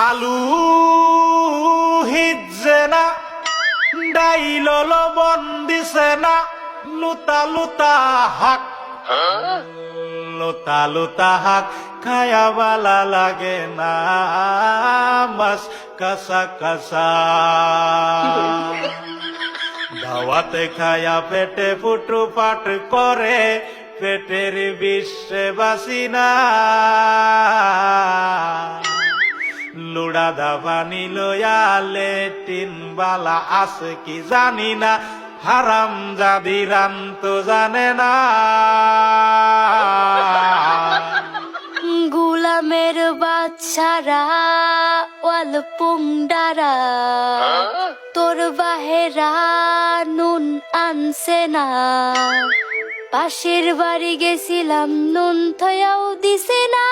আলু হিজে না ডাইল লবণ দিছে না লুতা লুতা হাক লুতা লুতা হাক খায়া বালা লাগে না মাছ কাঁচা কাঁচা দাওয়াতে খায়া পেটে ফুটু পাট করে পেটের বিশ্বে বাসি না লুড়া দাবানি লয়ালে টিন বালা আছে কি জানি না হারাম জাদি রাম তো জানে না গুলামের বাচ্চারা ওয়াল পুংডারা তোর বাহেরা নুন আনছে না পাশের বাড়ি গেছিলাম নুন থয়াও দিছে না